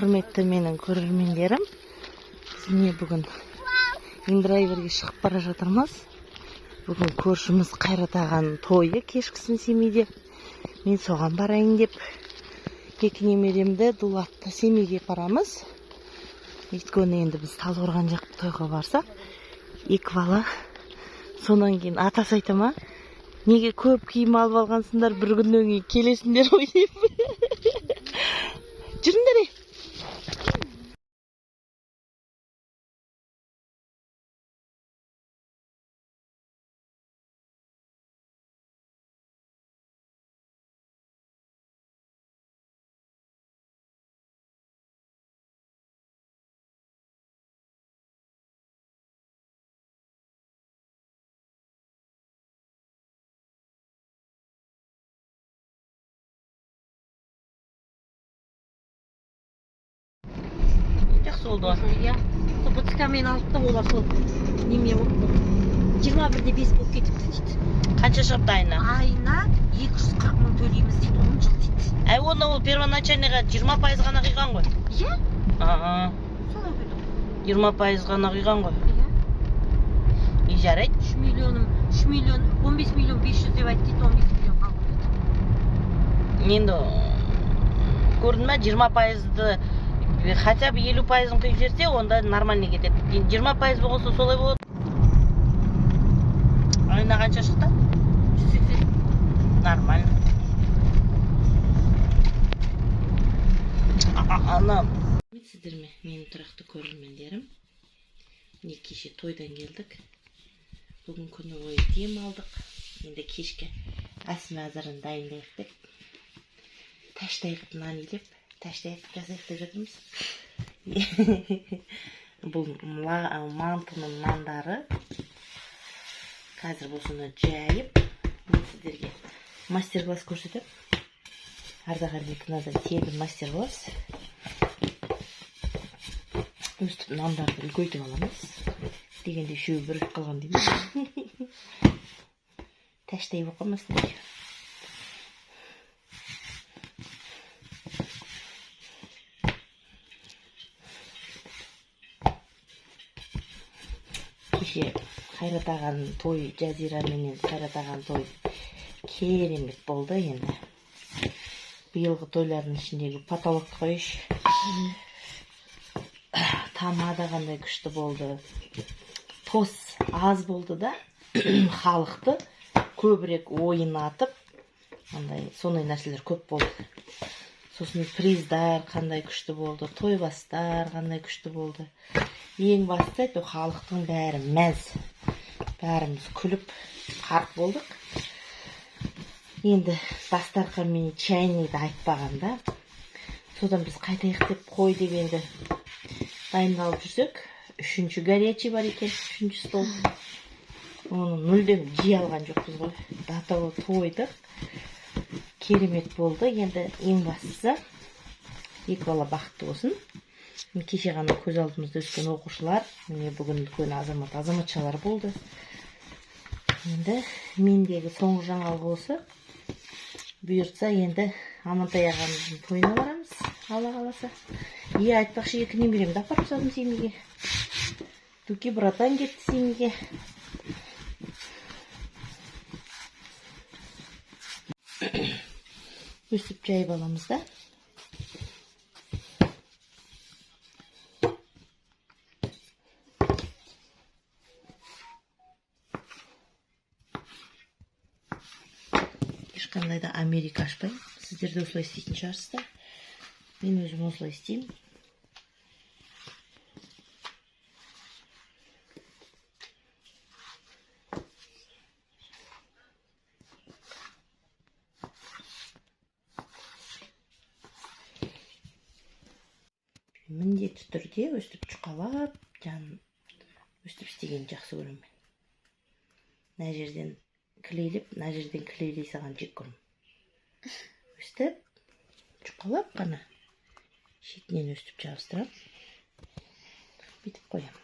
Құрметті менің көрермендерім, міне бүгін индрайверге шығып бара жатырмыз. Бүгін көршіміз Қайрат ағаның тойы кешкісін семейде. Мен соған барайын деп, екі немеремді Дулатта Семейге барамыз. Өйткені енді біз Талдықорған жақ тойға барсақ, екі бала. Сонан кейін атасы айтама, неге көп киім алып алғансыңдар, бір күннен кейін келесіңдер ғой деп. Жүріңдер. Жақсы oldu. Иә. Сол бутикамен алып та олар сол неме болды. 21-5 болып кетіпті дейді. Қанша шығыпты айына? Айына 240 мың төлейміз дейді, 10 жыл дейді. Оны ол первоначальныйға 20% ғана қиған ғой. Иә? Солай ғой. 20% ғана қиған ғой. Иә. Жарайды. 3 миллион, 15 миллион 500 деп айтты дейді, 15 миллион қалды дейді. Енді көрдің ма, 20%-ды хотя бы 50%-ын құйып жерсе, онда нормальный кетеді. 20% болса солай болады. Айына қанша шықты? 180. Нормально. Анам. Сіздер ме? Менің тұрақты көрермендерім. Не кеше тойдан келдік. Бүгін күні бойы дем алдық. Енді кешке ас мәзірін дайындайық деп. Таштай қып нан илеп, таштай қып жасайық деп жатырмыз. Бұл мантының нандары. Қазір осыны жайып, сіздерге мастер-класс көрсетіп. Ардағали каналдан тегін мастер-класс. Өстіп нандарды үлкейтіп аламыз. Дегенде үшеуі бір қалған дейміз. Таштай боқамасын деп. Кеше Қайрат ағаның той, Жазира менен Қайрат ағаның той керемет болды енді. Биылғы тойлардың ішіндегі потолок қойыш. Тамада қандай күшті болды. Тос аз болды да, халықты көбірек ойнатып, сондай нәрселер көп болды. Сосын приздар қандай күшті болды, тойбастар қандай күшті болды. Ең басты халықтың бәрі мәз. Бәріміз күліп, қарқ болдық. Енді дастархан мен чайныйды айтпағанда, содан біз қайтайық деп қой дегенді дайындалып жүрсек, үшінші горячий бар екен, үшінші стол. Оны мүлдем жей алған жоқпыз ғой. Даталы тойдық. Керемет болды. Енді ең бастысы, екі бала бақытты болсын. Кеше ғана көз алдымызда өскен оқушылар, бүгін үлкен азаматшалар болды. Енді мендегі соңғы жаңалық осы. Бұйыртса енді Амантай ағамыздың тойына барамыз, Алла қаласа. Айтпақшы, екі немеремді апарып тастадым Семейге. Дуки братан кетті Семейге. Өстіп жайып аламыз да. Ешқандай да Америка ашпаймын. Сіздер де осылай істейтін шығарсыздар. Мен өзім осылай істеймін. Міндетті түрде өстіп жұқалап, өстіп істеген жақсы көремін. Мына жерден клейлеп, мына жерден клейлей саған жек көрім. Өстіп, жұқалап қана шетінен өстіп жабыстырам. Бүйтіп қоям.